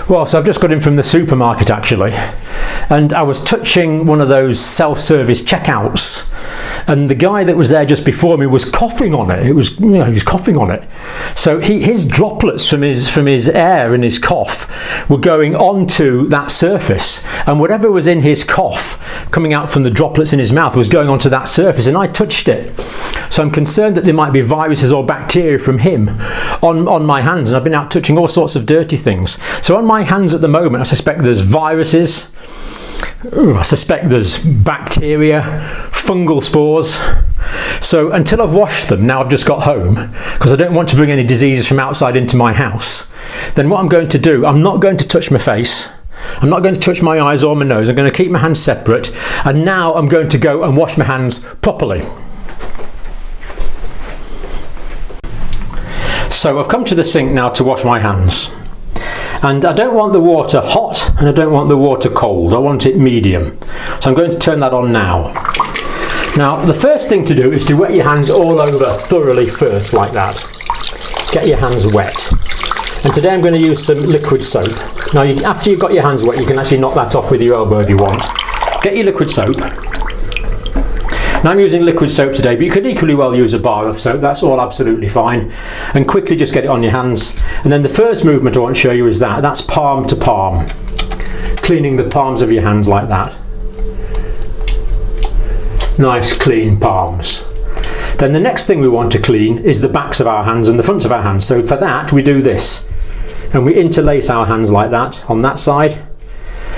Well, so I've just got in from the supermarket actually, and I was touching one of those self-service checkouts, and the guy that was there just before me was coughing on it. He was coughing on it. So his droplets from his air and his cough were going onto that surface, and whatever was in his cough coming out from the droplets in his mouth was going onto that surface, and I touched it. So I'm concerned that there might be viruses or bacteria from him on my hands, and I've been out touching all sorts of dirty things. So on my hands at the moment, I suspect there's viruses, I suspect there's bacteria, fungal spores. So until I've washed them, now I've just got home, because I don't want to bring any diseases from outside into my house, then what I'm going to do, I'm not going to touch my face, I'm not going to touch my eyes or my nose, I'm going to keep my hands separate, and now I'm going to go and wash my hands properly. So I've come to the sink now to wash my hands, and I don't want the water hot and I don't want the water cold, I want it medium. So I'm going to turn that on now. Now the first thing to do is to wet your hands all over thoroughly first, like that. Get your hands wet. And today I'm going to use some liquid soap. Now after you've got your hands wet, you can actually knock that off with your elbow if you want. Get your liquid soap. Now I'm using liquid soap today, but you could equally well use a bar of soap, that's all absolutely fine. And quickly just get it on your hands. And then the first movement I want to show you is that's palm to palm. Cleaning the palms of your hands like that. Nice clean palms. Then the next thing we want to clean is the backs of our hands and the fronts of our hands. So for that we do this. And we interlace our hands like that on that side.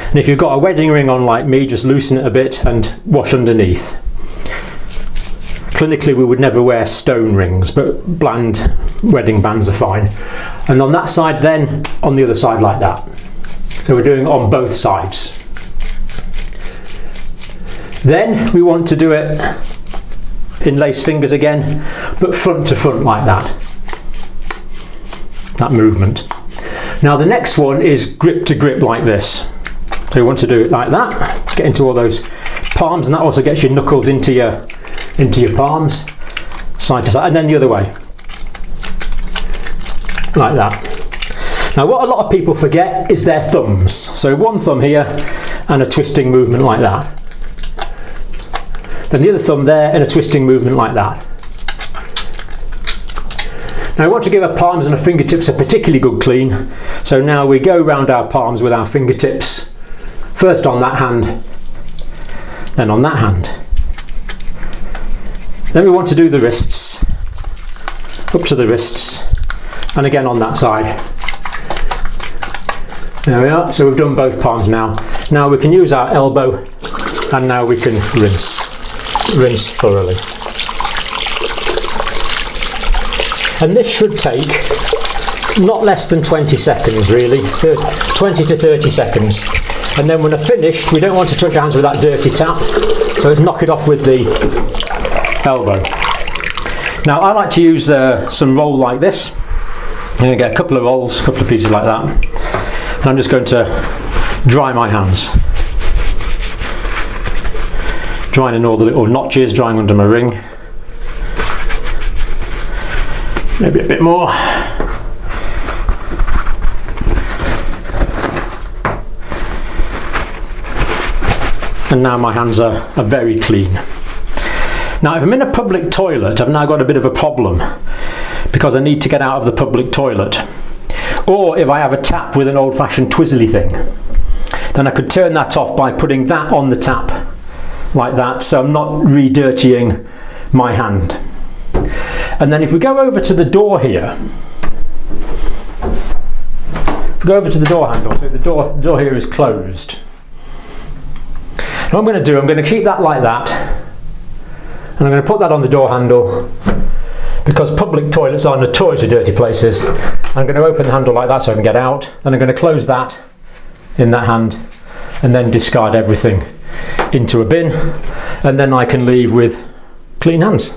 And if you've got a wedding ring on like me, just loosen it a bit and wash underneath. Clinically we would never wear stone rings, but bland wedding bands are fine. And on that side then, on the other side like that. So we're doing it on both sides. Then we want to do it in lace fingers again, but front to front like that. That movement. Now the next one is grip to grip like this. So you want to do it like that, get into all those palms, and that also gets your knuckles into your palms, side to side, and then the other way, like that. Now what a lot of people forget is their thumbs. So one thumb here and a twisting movement like that. Then the other thumb there and a twisting movement like that. Now I want to give our palms and our fingertips a particularly good clean. So now we go round our palms with our fingertips. First on that hand, then on that hand. Then we want to do the wrists, up to the wrists, and again on that side. There we are, so we've done both palms now. Now we can use our elbow, and now we can rinse thoroughly. And this should take not less than 20 seconds really, 20 to 30 seconds. And then when I've finished, we don't want to touch our hands with that dirty tap, so let's knock it off with the elbow. Now I like to use some roll like this. I'm going to get a couple of rolls, a couple of pieces like that, and I'm just going to dry my hands. Drying in all the little notches, drying under my ring. Maybe a bit more. And now my hands are very clean. Now if I'm in a public toilet, I've now got a bit of a problem because I need to get out of the public toilet. Or if I have a tap with an old-fashioned twizzly thing, then I could turn that off by putting that on the tap like that, so I'm not re-dirtying my hand. And then if we go over to the door here, if we go over to the door handle, so the door here is closed. What I'm going to do, I'm going to keep that like that, and I'm going to put that on the door handle, because public toilets are notoriously dirty places. I'm going to open the handle like that so I can get out, then I'm going to close that in that hand, and then discard everything into a bin, and then I can leave with clean hands.